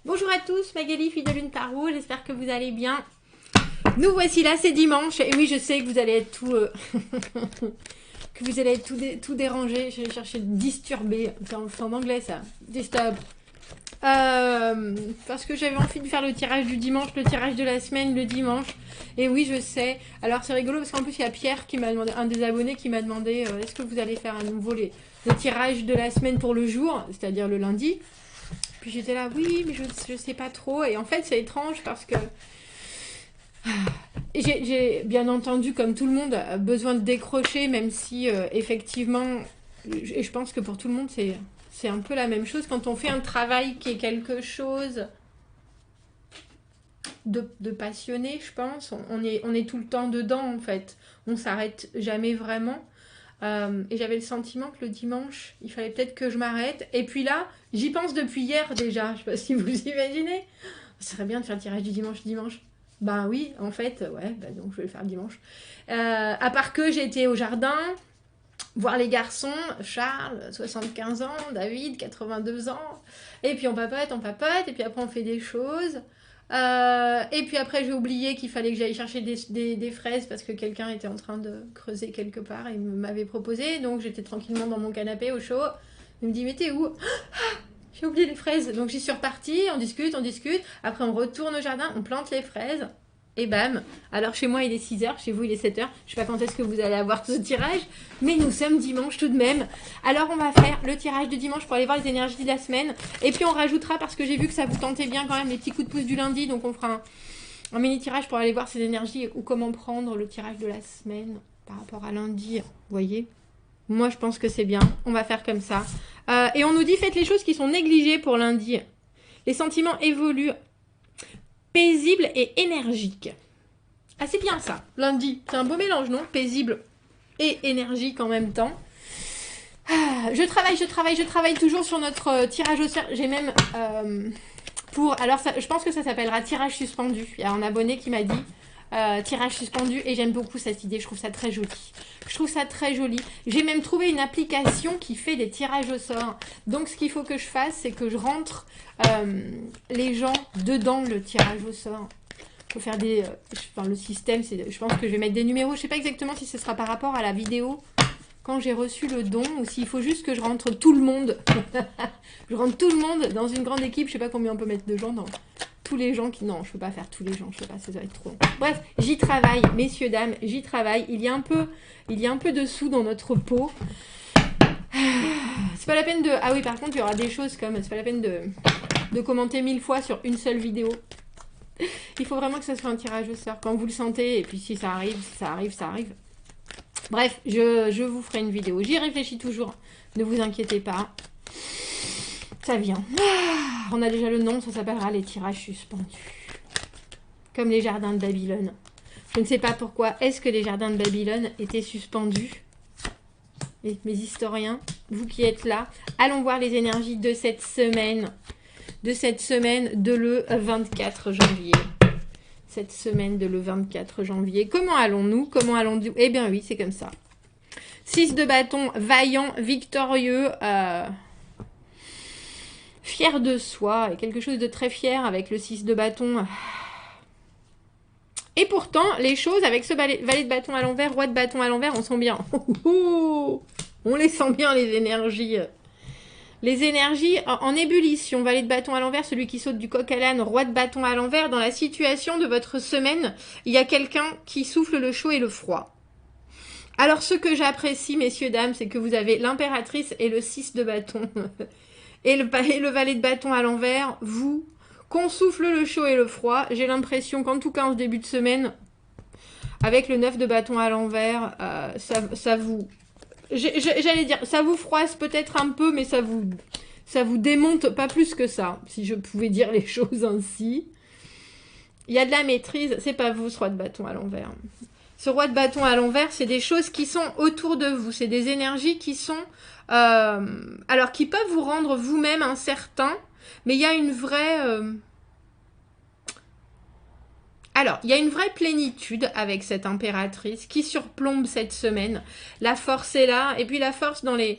Bonjour à tous, Magali, fille de Lune Tarot, j'espère que vous allez bien. Nous voici là, c'est dimanche, et oui, je sais que vous allez être tout... que vous allez être tout dérangé. Je vais chercher disturbé, c'est en anglais ça, disturb. Parce que j'avais envie de faire le tirage du dimanche, le tirage de la semaine le dimanche. Et oui, je sais. Alors c'est rigolo parce qu'en plus il y a Pierre qui m'a demandé, un des abonnés qui m'a demandé est-ce que vous allez faire à nouveau les tirages de la semaine pour le jour, c'est-à-dire le lundi. Puis j'étais là, oui, mais je sais pas trop. Et en fait, c'est étrange parce que j'ai bien entendu, comme tout le monde, besoin de décrocher, même si effectivement, et je pense que pour tout le monde, c'est un peu la même chose. Quand on fait un travail qui est quelque chose de passionné, je pense, on est tout le temps dedans, en fait. On s'arrête jamais vraiment. Et j'avais le sentiment que le dimanche, il fallait peut-être que je m'arrête. Et puis là, j'y pense depuis hier déjà. Je sais pas si vous imaginez. Ce serait bien de faire le tirage du dimanche. Ben oui, en fait, ouais, ben donc je vais le faire le dimanche. À part que j'ai été au jardin, voir les garçons, Charles, 75 ans, David, 82 ans. Et puis on papote, et puis après on fait des choses. Et puis après j'ai oublié qu'il fallait que j'aille chercher des fraises parce que quelqu'un était en train de creuser quelque part et m'avait proposé. Donc j'étais tranquillement dans mon canapé au chaud. Il me dit mais t'es où? J'ai oublié les fraises. Donc j'y suis repartie, on discute. Après on retourne au jardin, on plante les fraises. Et bam. Alors chez moi il est 6h, chez vous il est 7h. Je sais pas quand est-ce que vous allez avoir ce tirage. Mais nous sommes dimanche tout de même. Alors on va faire le tirage de dimanche pour aller voir les énergies de la semaine. Et puis on rajoutera, parce que j'ai vu que ça vous tentait bien quand même, les petits coups de pouce du lundi. Donc on fera un mini tirage pour aller voir ces énergies ou comment prendre le tirage de la semaine par rapport à lundi. Vous voyez, moi je pense que c'est bien. On va faire comme ça. Et on nous dit faites les choses qui sont négligées pour lundi. Les sentiments évoluent. Paisible et énergique. Ah, c'est bien ça, lundi. C'est un beau mélange, non? Paisible et énergique en même temps. Ah, je travaille toujours sur notre tirage au sort. J'ai même alors ça, je pense que ça s'appellera tirage suspendu. Il y a un abonné qui m'a dit tirage suspendu et j'aime beaucoup cette idée. Je trouve ça très joli. J'ai même trouvé une application qui fait des tirages au sort. Donc ce qu'il faut que je fasse, c'est que je rentre les gens dedans le tirage au sort. Il faut faire des... le système, je pense que je vais mettre des numéros. Je ne sais pas exactement si ce sera par rapport à la vidéo quand j'ai reçu le don ou s'il faut juste que je rentre tout le monde. Je rentre tout le monde dans une grande équipe. Je ne sais pas combien on peut mettre de gens dans... Tous les gens qui... Non, je ne peux pas faire tous les gens. Je ne sais pas, ça va être trop long. Bref, j'y travaille, messieurs, dames, j'y travaille. Il y a un peu de sous dans notre pot. C'est pas la peine de... Ah oui, par contre, il y aura des choses comme... C'est pas la peine de commenter 1000 fois sur une seule vidéo. Il faut vraiment que ça soit un tirage au sort. Quand vous le sentez, et puis si ça arrive, ça arrive. Bref, je vous ferai une vidéo. J'y réfléchis toujours. Ne vous inquiétez pas. Ça vient. On a déjà le nom, ça s'appellera les tirages suspendus. Comme les jardins de Babylone. Je ne sais pas pourquoi. Est-ce que les jardins de Babylone étaient suspendus? Et mes historiens, vous qui êtes là, allons voir les énergies de cette semaine. De le 24 janvier. Cette semaine de le 24 janvier. Comment allons-nous? Eh bien oui, c'est comme ça. 6 de bâton, vaillant, victorieux, fier de soi, et quelque chose de très fier avec le 6 de bâton. Et pourtant, les choses avec ce valet de bâton à l'envers, roi de bâton à l'envers, on sent bien. On les sent bien, les énergies. Les énergies en ébullition. Valet de bâton à l'envers, celui qui saute du coq à l'âne, roi de bâton à l'envers. Dans la situation de votre semaine, il y a quelqu'un qui souffle le chaud et le froid. Alors, ce que j'apprécie, messieurs, dames, c'est que vous avez l'impératrice et le 6 de bâton. et le valet de bâton à l'envers, vous, qu'on souffle le chaud et le froid. J'ai l'impression qu'en tout cas, en ce début de semaine, avec le 9 de bâton à l'envers, ça vous... J'allais dire, ça vous froisse peut-être un peu, mais ça vous démonte pas plus que ça, si je pouvais dire les choses ainsi. Il y a de la maîtrise, c'est pas vous ce roi de bâton à l'envers. Ce roi de bâton à l'envers, c'est des choses qui sont autour de vous, c'est des énergies qui sont... alors, qui peuvent vous rendre vous-même incertain, mais il y a une vraie... Alors, il y a une vraie plénitude avec cette impératrice qui surplombe cette semaine. La force est là. Et puis la force dans les...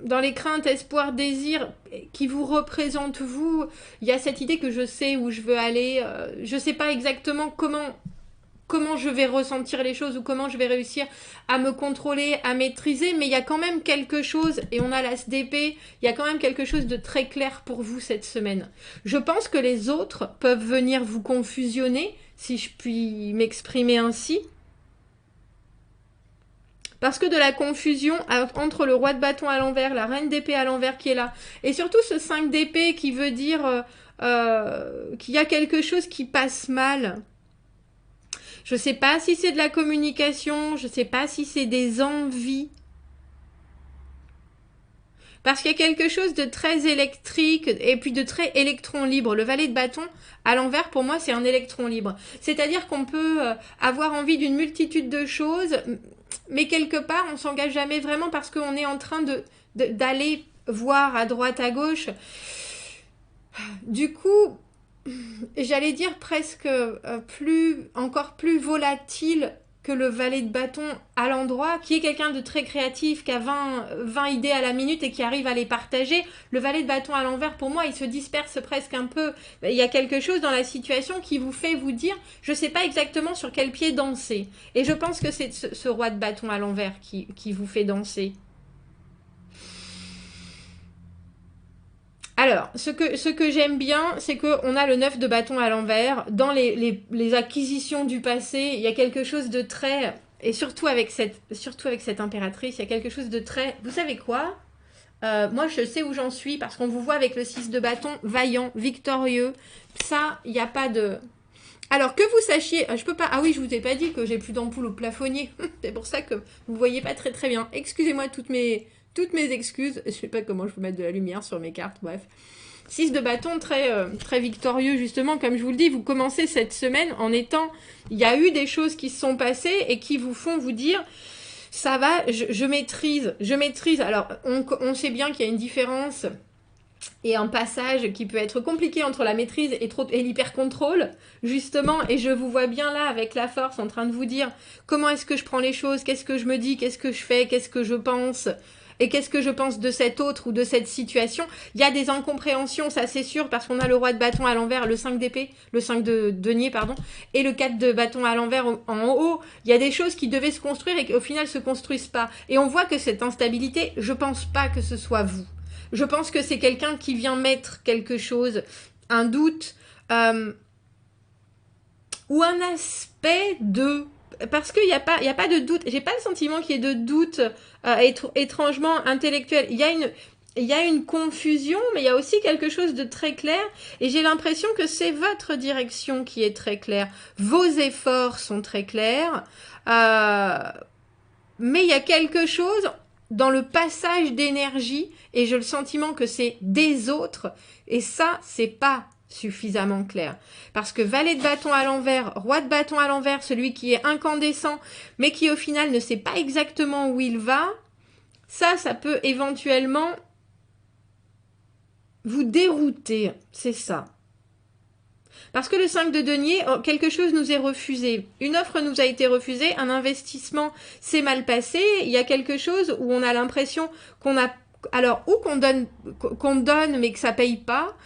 dans les craintes, espoirs, désirs qui vous représentent vous. Il y a cette idée que je sais où je veux aller. Je sais pas exactement comment je vais ressentir les choses ou comment je vais réussir à me contrôler, à maîtriser, mais il y a quand même quelque chose, et on a la SDP, il y a quand même quelque chose de très clair pour vous cette semaine. Je pense que les autres peuvent venir vous confusionner, si je puis m'exprimer ainsi, parce que de la confusion entre le roi de bâton à l'envers, la reine d'épée à l'envers qui est là, et surtout ce 5 d'épée qui veut dire qu'il y a quelque chose qui passe mal. Je ne sais pas si c'est de la communication, je ne sais pas si c'est des envies. Parce qu'il y a quelque chose de très électrique et puis de très électron libre. Le valet de bâton, à l'envers, pour moi, c'est un électron libre. C'est-à-dire qu'on peut avoir envie d'une multitude de choses, mais quelque part, on ne s'engage jamais vraiment parce qu'on est en train d'aller voir à droite, à gauche. Du coup, j'allais dire presque encore plus volatile que le valet de bâton à l'endroit, qui est quelqu'un de très créatif, qui a 20 idées à la minute et qui arrive à les partager. Le valet de bâton à l'envers, pour moi, il se disperse presque un peu. Il y a quelque chose dans la situation qui vous fait vous dire, je ne sais pas exactement sur quel pied danser. Et je pense que c'est ce roi de bâton à l'envers qui vous fait danser. Alors, ce que j'aime bien, c'est qu'on a le 9 de bâton à l'envers. Dans les acquisitions du passé, il y a quelque chose de très... Et surtout avec cette impératrice, il y a quelque chose de très... Vous savez quoi moi, je sais où j'en suis parce qu'on vous voit avec le 6 de bâton, vaillant, victorieux. Ça, il n'y a pas de... Alors, que vous sachiez... Je peux pas... Ah oui, je vous ai pas dit que j'ai plus d'ampoule au plafonnier. C'est pour ça que vous voyez pas très très bien. Excusez-moi toutes mes excuses. Je sais pas comment je peux mettre de la lumière sur mes cartes, bref. 6 de bâton, très victorieux, justement. Comme je vous le dis, vous commencez cette semaine en étant... Il y a eu des choses qui se sont passées et qui vous font vous dire... Ça va, je maîtrise. Alors, on sait bien qu'il y a une différence et un passage qui peut être compliqué entre la maîtrise et l'hyper-contrôle, justement. Et je vous vois bien là, avec la force, en train de vous dire comment est-ce que je prends les choses, qu'est-ce que je me dis, qu'est-ce que je fais, qu'est-ce que je pense... Et qu'est-ce que je pense de cet autre ou de cette situation? Il y a des incompréhensions, ça c'est sûr, parce qu'on a le roi de bâton à l'envers, le 5 d'épée, le 5 de denier, pardon, et le 4 de bâton à l'envers en haut. Il y a des choses qui devaient se construire et qui au final se construisent pas. Et on voit que cette instabilité, je pense pas que ce soit vous. Je pense que c'est quelqu'un qui vient mettre quelque chose, un doute, ou un aspect de... Parce qu'il n'y a pas de doute. J'ai pas le sentiment qu'il y ait de doute étrangement intellectuel. Il y a une confusion, mais il y a aussi quelque chose de très clair. Et j'ai l'impression que c'est votre direction qui est très claire. Vos efforts sont très clairs. Mais il y a quelque chose dans le passage d'énergie. Et j'ai le sentiment que c'est des autres. Et ça, c'est pas suffisamment clair. Parce que valet de bâton à l'envers, roi de bâton à l'envers, celui qui est incandescent, mais qui au final ne sait pas exactement où il va, ça peut éventuellement vous dérouter. C'est ça. Parce que le 5 de denier, quelque chose nous est refusé. Une offre nous a été refusée, un investissement s'est mal passé, il y a quelque chose où on a l'impression qu'on a... Alors, ou qu'on donne mais que ça paye pas,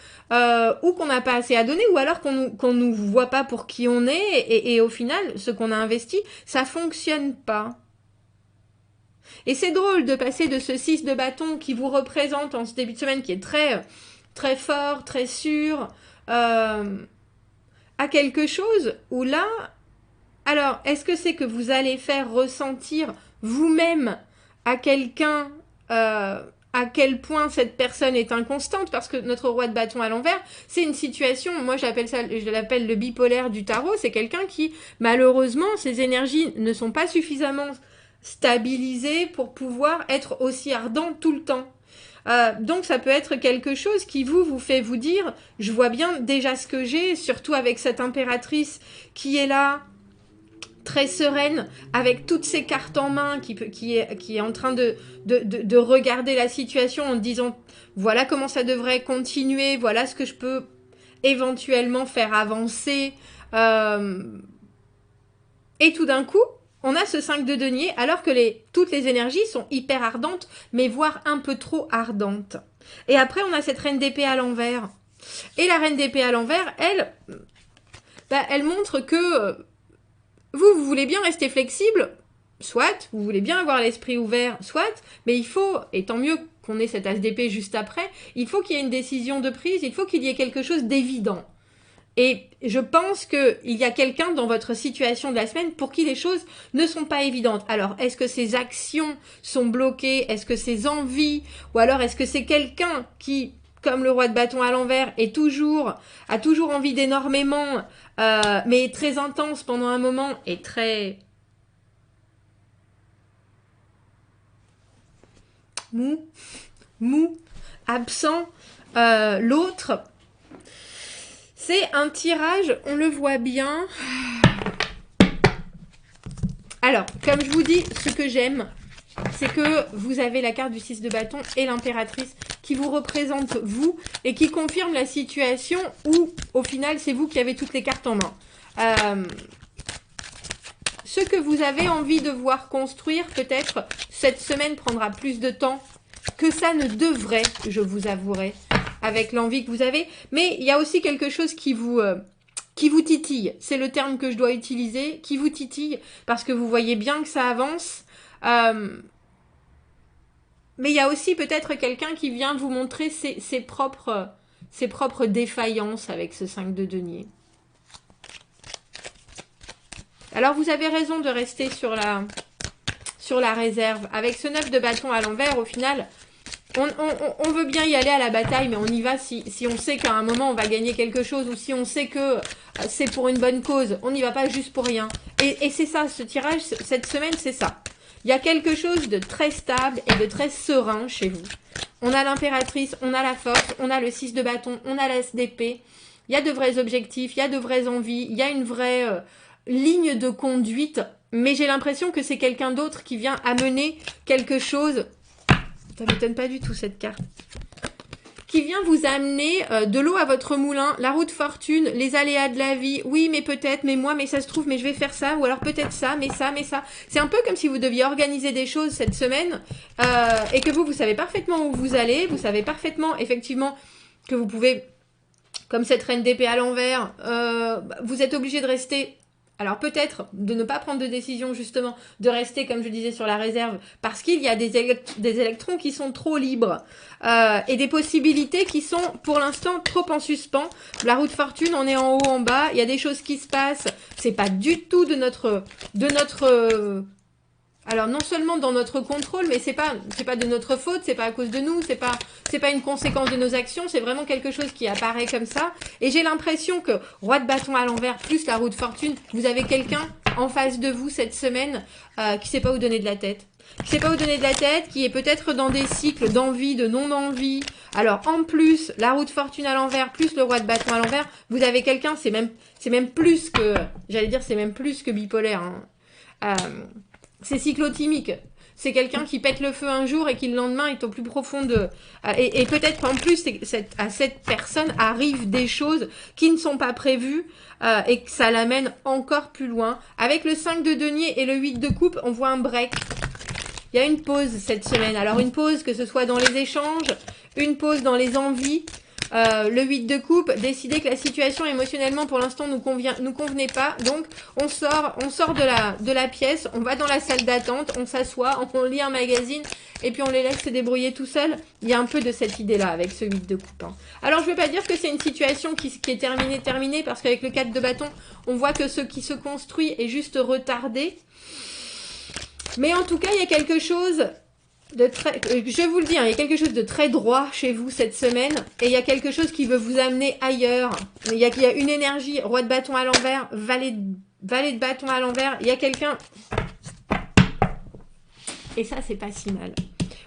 ou qu'on n'a pas assez à donner, ou alors qu'on nous voit pas pour qui on est, et au final, ce qu'on a investi, ça fonctionne pas. Et c'est drôle de passer de ce 6 de bâton qui vous représente en ce début de semaine, qui est très, très fort, très sûr, à quelque chose où là, alors, est-ce que c'est que vous allez faire ressentir vous-même à quelqu'un... à quel point cette personne est inconstante, parce que notre roi de bâton à l'envers, c'est une situation, moi je l'appelle le bipolaire du tarot, c'est quelqu'un qui, malheureusement, ses énergies ne sont pas suffisamment stabilisées pour pouvoir être aussi ardent tout le temps. Donc ça peut être quelque chose qui vous fait vous dire, je vois bien déjà ce que j'ai, surtout avec cette impératrice qui est là, très sereine, avec toutes ses cartes en main, qui est en train de regarder la situation en disant voilà comment ça devrait continuer, voilà ce que je peux éventuellement faire avancer. Et tout d'un coup, on a ce 5 de denier, alors que toutes les énergies sont hyper ardentes, mais voire un peu trop ardentes. Et après, on a cette reine d'épée à l'envers. Et la reine d'épée à l'envers, elle, elle montre que vous voulez bien rester flexible, soit, vous voulez bien avoir l'esprit ouvert, soit, mais il faut, et tant mieux qu'on ait cet as d'épée juste après, il faut qu'il y ait une décision de prise, il faut qu'il y ait quelque chose d'évident. Et je pense qu'il y a quelqu'un dans votre situation de la semaine pour qui les choses ne sont pas évidentes. Alors, est-ce que ses actions sont bloquées? Est-ce que ses envies? Ou alors, est-ce que c'est quelqu'un qui, comme le roi de bâton à l'envers, a toujours envie d'énormément, mais est très intense pendant un moment et très mou, absent. L'autre... C'est un tirage, on le voit bien. Alors, comme je vous dis, ce que j'aime, c'est que vous avez la carte du 6 de bâton et l'impératrice qui vous représente vous et qui confirme la situation où, au final, c'est vous qui avez toutes les cartes en main. Ce que vous avez envie de voir construire, peut-être, cette semaine prendra plus de temps que ça ne devrait, je vous avouerai, avec l'envie que vous avez. Mais il y a aussi quelque chose qui vous titille. C'est le terme que je dois utiliser, qui vous titille, parce que vous voyez bien que ça avance. Mais il y a aussi peut-être quelqu'un qui vient vous montrer ses propres défaillances avec ce 5 de denier. Alors vous avez raison de rester sur la réserve. Avec ce 9 de bâton à l'envers, au final... On veut bien y aller à la bataille, mais on y va si on sait qu'à un moment on va gagner quelque chose ou si on sait que c'est pour une bonne cause. On n'y va pas juste pour rien. Et c'est ça, ce tirage, cette semaine, c'est ça. Il y a quelque chose de très stable et de très serein chez vous. On a l'impératrice, on a la force, on a le 6 de bâton, on a l'as d'épée. Il y a de vrais objectifs, il y a de vraies envies, il y a une vraie ligne de conduite. Mais j'ai l'impression que c'est quelqu'un d'autre qui vient amener quelque chose... Ça ne m'étonne pas du tout cette carte. Qui vient vous amener de l'eau à votre moulin, la roue de fortune, les aléas de la vie. Oui, mais peut-être, mais moi, mais ça se trouve, mais je vais faire ça. Ou alors peut-être ça, mais ça, mais ça. C'est un peu comme si vous deviez organiser des choses cette semaine et que vous savez parfaitement où vous allez. Vous savez parfaitement, effectivement, que vous pouvez, comme cette reine d'épée à l'envers, vous êtes obligé de rester... Alors peut-être de ne pas prendre de décision justement, de rester comme je disais sur la réserve, parce qu'il y a des électrons qui sont trop libres et des possibilités qui sont pour l'instant trop en suspens. La roue de fortune, on est en haut, en bas, il y a des choses qui se passent, c'est pas du tout de notre alors non seulement dans notre contrôle, mais c'est pas de notre faute, c'est pas à cause de nous, c'est pas une conséquence de nos actions, c'est vraiment quelque chose qui apparaît comme ça. Et j'ai l'impression que roi de bâton à l'envers plus la roue de fortune, vous avez quelqu'un en face de vous cette semaine qui sait pas où donner de la tête. Qui sait pas où donner de la tête, qui est peut-être dans des cycles d'envie, de non-envie. Alors en plus, la roue de fortune à l'envers plus le roi de bâton à l'envers, vous avez quelqu'un, c'est même plus que, j'allais dire c'est même plus que bipolaire, hein. C'est cyclotimique. C'est quelqu'un qui pète le feu un jour et qui le lendemain est au plus profond de... Et peut-être qu'en plus, à cette personne arrivent des choses qui ne sont pas prévues et que ça l'amène encore plus loin. Avec le 5 de denier et le 8 de coupe, on voit un break. Il y a une pause cette semaine. Alors une pause que ce soit dans les échanges, une pause dans les envies. Le 8 de coupe, décider que la situation émotionnellement pour l'instant nous convenait pas, donc on sort de la pièce, on va dans la salle d'attente, on s'assoit, on lit un magazine et puis on les laisse se débrouiller tout seuls. Il y a un peu de cette idée-là avec ce 8 de coupe. Hein. Alors je ne veux pas dire que c'est une situation qui est terminée, parce qu'avec le 4 de bâton, on voit que ce qui se construit est juste retardé. Mais en tout cas, il y a quelque chose... je vous le dis, hein, il y a quelque chose de très droit chez vous cette semaine et il y a quelque chose qui veut vous amener ailleurs. Il y a une énergie, roi de bâton à l'envers, valet de bâton à l'envers, il y a quelqu'un... Et ça, c'est pas si mal.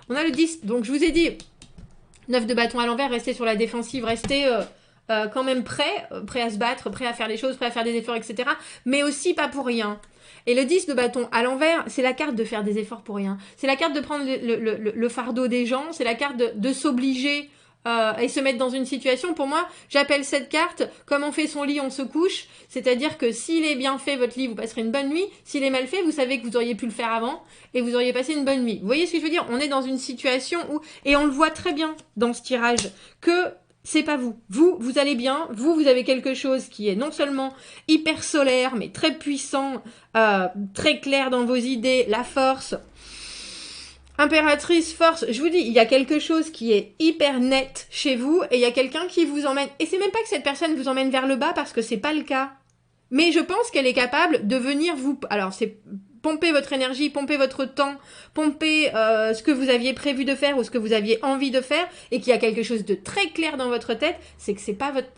On a le 10, donc je vous ai dit, 9 de bâton à l'envers, restez sur la défensive, restez quand même prêt à se battre, prêt à faire des choses, prêt à faire des efforts, etc. Mais aussi pas pour rien. Et le 10 de bâton à l'envers, c'est la carte de faire des efforts pour rien. C'est la carte de prendre le fardeau des gens, c'est la carte de s'obliger et se mettre dans une situation. Pour moi, j'appelle cette carte, comme on fait son lit, on se couche. C'est-à-dire que s'il est bien fait, votre lit, vous passerez une bonne nuit. S'il est mal fait, vous savez que vous auriez pu le faire avant et vous auriez passé une bonne nuit. Vous voyez ce que je veux dire? On est dans une situation où, et on le voit très bien dans ce tirage, que c'est pas vous. Vous allez bien. Vous avez quelque chose qui est non seulement hyper solaire, mais très puissant, très clair dans vos idées, la force. Impératrice, force, je vous dis, il y a quelque chose qui est hyper net chez vous et il y a quelqu'un qui vous emmène. Et c'est même pas que cette personne vous emmène vers le bas parce que c'est pas le cas. Mais je pense qu'elle est capable de venir vous... Alors, c'est pomper votre énergie, pomper votre temps, pomper ce que vous aviez prévu de faire ou ce que vous aviez envie de faire et qu'il y a quelque chose de très clair dans votre tête, c'est que c'est pas votre...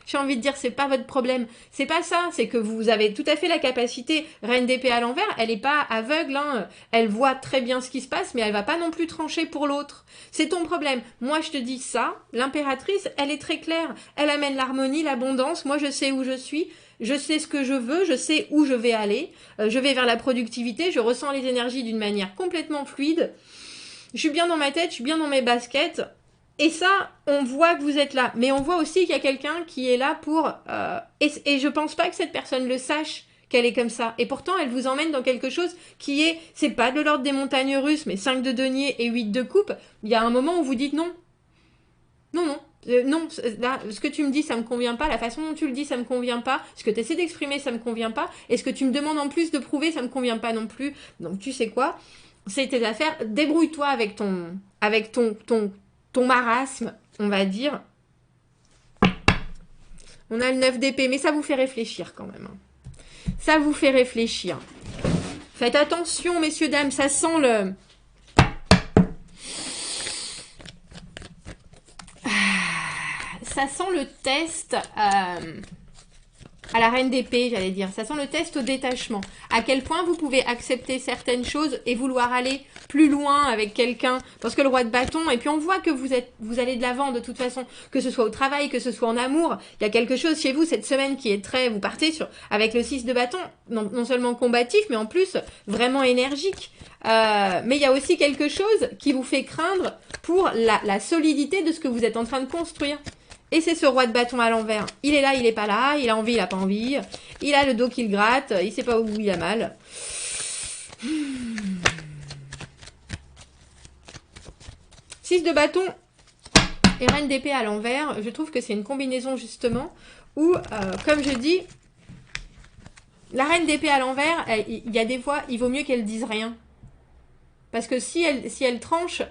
J'ai envie de dire, c'est pas votre problème. C'est pas ça, c'est que vous avez tout à fait la capacité, reine d'épée à l'envers, elle est pas aveugle, hein. Elle voit très bien ce qui se passe, mais elle va pas non plus trancher pour l'autre. C'est ton problème. Moi, je te dis ça, l'impératrice, elle est très claire. Elle amène l'harmonie, l'abondance. Moi, je sais où je suis. Je sais ce que je veux, je sais où je vais aller. Je vais vers la productivité, je ressens les énergies d'une manière complètement fluide. Je suis bien dans ma tête, je suis bien dans mes baskets. Et ça, on voit que vous êtes là. Mais on voit aussi qu'il y a quelqu'un qui est là pour... et je pense pas que cette personne le sache qu'elle est comme ça. Et pourtant, elle vous emmène dans quelque chose qui est... C'est pas de l'ordre des montagnes russes, mais 5 de denier et 8 de coupe. Il y a un moment où vous dites non. Non, non. Non, là, ce que tu me dis, ça me convient pas. La façon dont tu le dis, ça me convient pas. Ce que tu essaies d'exprimer, ça me convient pas. Et ce que tu me demandes en plus de prouver, ça me convient pas non plus. Donc, tu sais quoi? C'est tes affaires. Débrouille-toi avec ton marasme, on va dire. On a le 9 d'épée, mais ça vous fait réfléchir quand même. Ça vous fait réfléchir. Faites attention, messieurs, dames, ça sent le... Ça sent le test à la reine d'épée, j'allais dire. Ça sent le test au détachement. À quel point vous pouvez accepter certaines choses et vouloir aller plus loin avec quelqu'un. Parce que le roi de bâton, et puis on voit que vous allez de l'avant de toute façon. Que ce soit au travail, que ce soit en amour. Il y a quelque chose chez vous cette semaine qui est très... Vous partez avec le 6 de bâton, non seulement combatif, mais en plus vraiment énergique. Mais il y a aussi quelque chose qui vous fait craindre pour la solidité de ce que vous êtes en train de construire. Et c'est ce roi de bâton à l'envers. Il est là, il est pas là. Il a envie, il a pas envie. Il a le dos qui le gratte. Il sait pas où il a mal. 6 de bâton et reine d'épée à l'envers. Je trouve que c'est une combinaison justement où, comme je dis, la reine d'épée à l'envers, il y a des fois, il vaut mieux qu'elle dise rien. Parce que si elle tranche...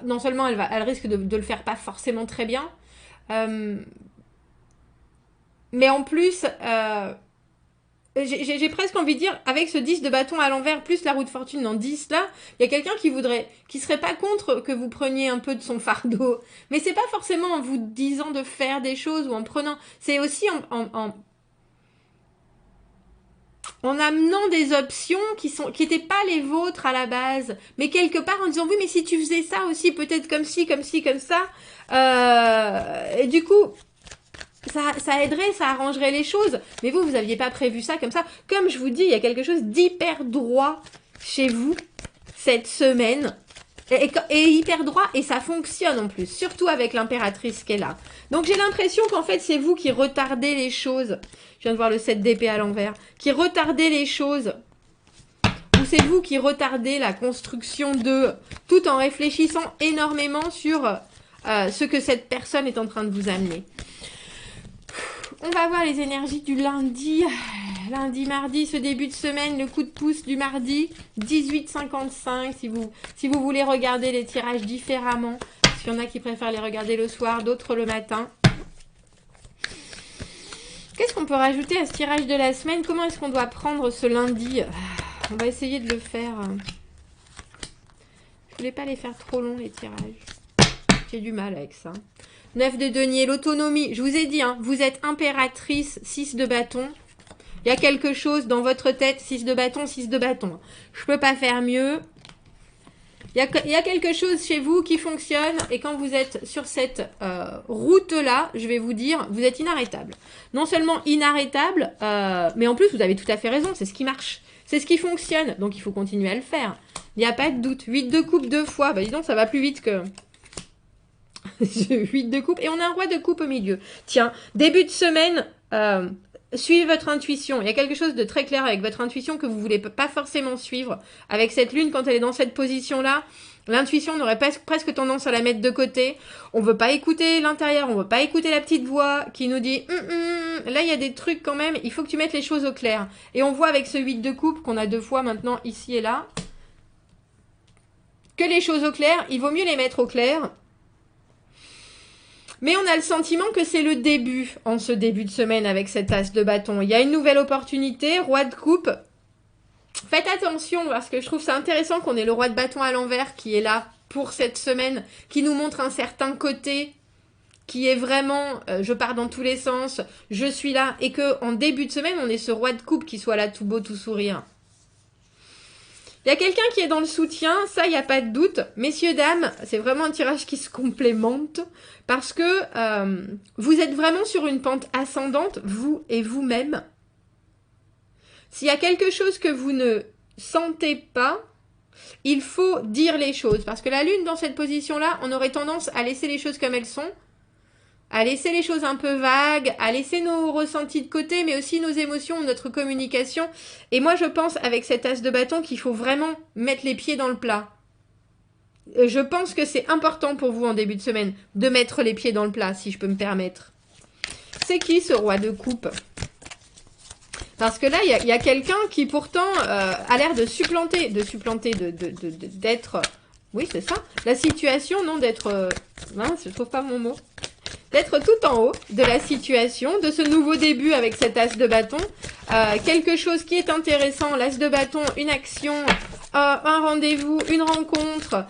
non seulement elle risque de le faire pas forcément très bien, mais en plus, j'ai presque envie de dire, avec ce 10 de bâton à l'envers, plus la roue de fortune dans 10 là, il y a quelqu'un qui serait pas contre que vous preniez un peu de son fardeau. Mais c'est pas forcément en vous disant de faire des choses ou en prenant, c'est aussi en amenant des options qui étaient pas les vôtres à la base, mais quelque part en disant oui, mais si tu faisais ça aussi, peut-être comme ci, comme ça, et du coup, ça aiderait, ça arrangerait les choses. Mais vous aviez pas prévu ça comme ça. Comme je vous dis, il y a quelque chose d'hyper droit chez vous cette semaine. Et hyper droit, et ça fonctionne en plus, surtout avec l'impératrice qui est là. Donc j'ai l'impression qu'en fait c'est vous qui retardez les choses. Je viens de voir le 7 d'épée à l'envers. Qui retardez les choses. Ou c'est vous qui retardez la construction tout en réfléchissant énormément sur ce que cette personne est en train de vous amener. On va voir les énergies du lundi. Lundi, mardi, ce début de semaine, le coup de pouce du mardi, 18h55, si vous voulez regarder les tirages différemment. Parce qu'il y en a qui préfèrent les regarder le soir, d'autres le matin. Qu'est-ce qu'on peut rajouter à ce tirage de la semaine? Comment est-ce qu'on doit prendre ce lundi? On va essayer de le faire. Je voulais pas les faire trop longs, les tirages. J'ai du mal avec ça. 9 de denier, l'autonomie. Je vous ai dit, hein, vous êtes impératrice, 6 de bâton. Il y a quelque chose dans votre tête, 6 de bâton, 6 de bâton. Je peux pas faire mieux. Il y a quelque chose chez vous qui fonctionne. Et quand vous êtes sur cette route-là, je vais vous dire, vous êtes inarrêtable. Non seulement inarrêtable, mais en plus, vous avez tout à fait raison. C'est ce qui marche. C'est ce qui fonctionne. Donc, il faut continuer à le faire. Il n'y a pas de doute. 8 de coupe 2 fois. Bah, dis donc, ça va plus vite que... 8 de coupe. Et on a un roi de coupe au milieu. Tiens, début de semaine, suivez votre intuition. Il y a quelque chose de très clair avec votre intuition que vous ne voulez pas forcément suivre. Avec cette lune, quand elle est dans cette position-là, l'intuition, on aurait presque tendance à la mettre de côté. On ne veut pas écouter l'intérieur, on ne veut pas écouter la petite voix qui nous dit là, il y a des trucs quand même, il faut que tu mettes les choses au clair. Et on voit avec ce 8 de coupe qu'on a 2 fois maintenant ici et là, que les choses au clair, il vaut mieux les mettre au clair. Mais on a le sentiment que c'est le début, en ce début de semaine avec cet as de bâton. Il y a une nouvelle opportunité, roi de coupe. Faites attention parce que je trouve ça intéressant qu'on ait le roi de bâton à l'envers qui est là pour cette semaine, qui nous montre un certain côté, qui est vraiment, je pars dans tous les sens, je suis là, et qu'en début de semaine, on ait ce roi de coupe qui soit là tout beau, tout sourire. Il y a quelqu'un qui est dans le soutien, ça, il n'y a pas de doute. Messieurs, dames, c'est vraiment un tirage qui se complémente parce que vous êtes vraiment sur une pente ascendante, vous et vous-même. S'il y a quelque chose que vous ne sentez pas, il faut dire les choses. Parce que la lune, dans cette position-là, on aurait tendance à laisser les choses comme elles sont, à laisser les choses un peu vagues, à laisser nos ressentis de côté, mais aussi nos émotions, notre communication. Et moi, je pense, avec cet as de bâton, qu'il faut vraiment mettre les pieds dans le plat. Je pense que c'est important pour vous en début de semaine de mettre les pieds dans le plat, si je peux me permettre. C'est qui ce roi de coupe ? Parce que là, il y a quelqu'un qui pourtant a l'air de supplanter, d'être... Oui, c'est ça. La situation, non, d'être... mince, je trouve pas mon mot. D'être tout en haut de la situation, de ce nouveau début avec cet as de bâton. Quelque chose qui est intéressant, l'as de bâton, une action, un rendez-vous, une rencontre,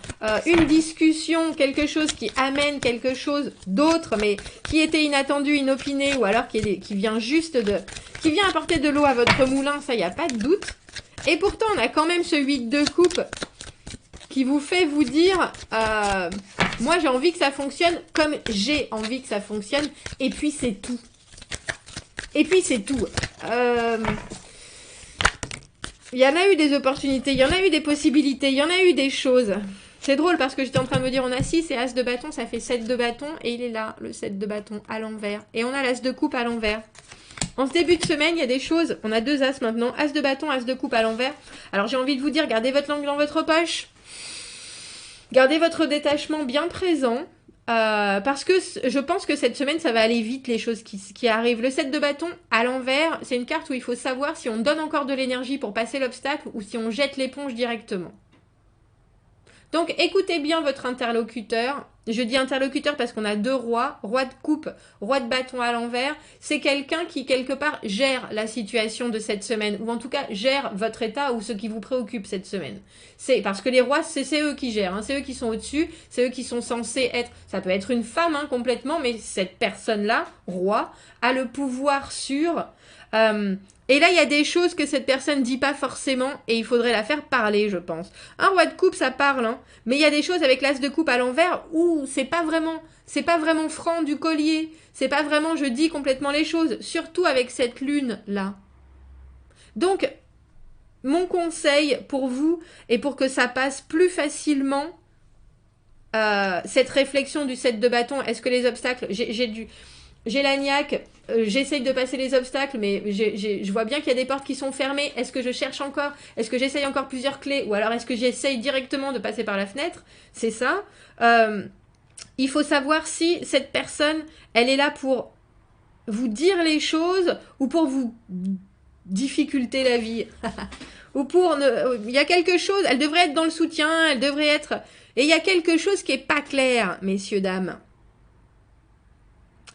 une discussion, quelque chose qui amène quelque chose d'autre, mais qui était inattendu, inopiné, ou alors qui vient juste de... qui vient apporter de l'eau à votre moulin, ça, il n'y a pas de doute. Et pourtant, on a quand même ce 8 de coupe qui vous fait vous dire moi j'ai envie que ça fonctionne comme j'ai envie que ça fonctionne, et puis c'est tout. Et puis c'est tout. Il y en a eu des opportunités, il y en a eu des possibilités, il y en a eu des choses. C'est drôle parce que j'étais en train de me dire, on a 6 et as de bâton, ça fait 7 de bâton, et il est là, le 7 de bâton à l'envers. Et on a l'as de coupe à l'envers. En ce début de semaine, il y a des choses, on a 2 as maintenant, as de bâton, as de coupe à l'envers. Alors j'ai envie de vous dire, gardez votre langue dans votre poche. Gardez votre détachement bien présent, parce que je pense que cette semaine, ça va aller vite, les choses qui arrivent. Le 7 de bâton, à l'envers, c'est une carte où il faut savoir si on donne encore de l'énergie pour passer l'obstacle ou si on jette l'éponge directement. Donc, écoutez bien votre interlocuteur. Je dis interlocuteur parce qu'on a 2 rois, roi de coupe, roi de bâton à l'envers. C'est quelqu'un qui, quelque part, gère la situation de cette semaine, ou en tout cas, gère votre état ou ce qui vous préoccupe cette semaine. C'est parce que les rois, c'est eux qui gèrent, hein, c'est eux qui sont au-dessus, c'est eux qui sont censés être... Ça peut être une femme, hein, complètement, mais cette personne-là, roi, a le pouvoir sur... et là, il y a des choses que cette personne dit pas forcément et il faudrait la faire parler, je pense. Un roi de coupe, ça parle, hein, mais il y a des choses avec l'as de coupe à l'envers où c'est pas vraiment franc du collier. C'est pas vraiment je dis complètement les choses, surtout avec cette lune-là. Donc, mon conseil pour vous et pour que ça passe plus facilement, cette réflexion du 7 de bâton, est-ce que les obstacles... J'ai la niaque, j'essaye de passer les obstacles, mais je vois bien qu'il y a des portes qui sont fermées. Est-ce que je cherche encore? Est-ce que j'essaye encore plusieurs clés? Ou alors est-ce que j'essaye directement de passer par la fenêtre? C'est ça. Il faut savoir si cette personne, elle est là pour vous dire les choses ou pour vous difficulter la vie. Ou pour... Il y a quelque chose, elle devrait être dans le soutien, elle devrait être... Et il y a quelque chose qui n'est pas clair, messieurs, dames.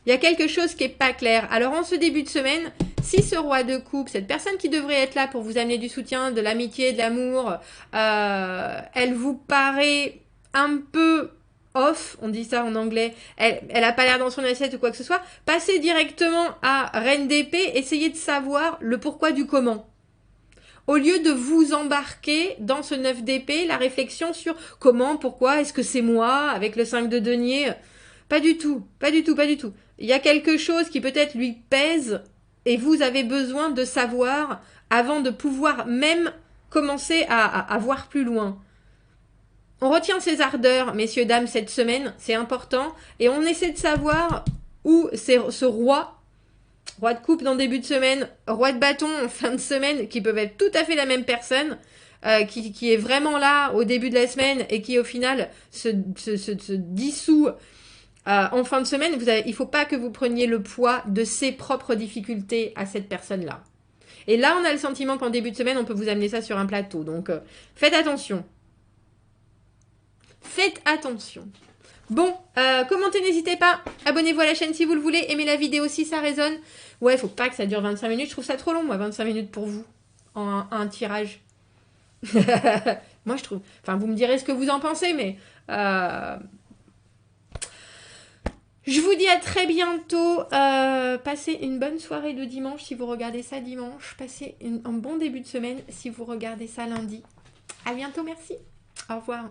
Il y a quelque chose qui n'est pas clair. Alors, en ce début de semaine, si ce roi de coupe, cette personne qui devrait être là pour vous amener du soutien, de l'amitié, de l'amour, elle vous paraît un peu off, on dit ça en anglais, elle n'a pas l'air dans son assiette ou quoi que ce soit, passez directement à Reine d'épée, essayez de savoir le pourquoi du comment. Au lieu de vous embarquer dans ce 9 d'épée, la réflexion sur comment, pourquoi, est-ce que c'est moi, avec le 5 de denier, pas du tout, pas du tout, pas du tout. Il y a quelque chose qui peut-être lui pèse et vous avez besoin de savoir avant de pouvoir même commencer à voir plus loin. On retient ses ardeurs, messieurs, dames, cette semaine, c'est important. Et on essaie de savoir où c'est ce roi de coupe dans début de semaine, roi de bâton en fin de semaine, qui peuvent être tout à fait la même personne, qui est vraiment là au début de la semaine et qui au final se dissout en fin de semaine. Il ne faut pas que vous preniez le poids de ses propres difficultés à cette personne-là. Et là, on a le sentiment qu'en début de semaine, on peut vous amener ça sur un plateau. Donc, faites attention. Faites attention. Bon, commentez, n'hésitez pas. Abonnez-vous à la chaîne si vous le voulez. Aimez la vidéo si ça résonne. Ouais, faut pas que ça dure 25 minutes. Je trouve ça trop long, moi, 25 minutes pour vous. En un tirage. Moi, je trouve... Enfin, vous me direz ce que vous en pensez, mais... Je vous dis à très bientôt. Passez une bonne soirée de dimanche si vous regardez ça dimanche. Passez un bon début de semaine si vous regardez ça lundi. À bientôt, merci. Au revoir.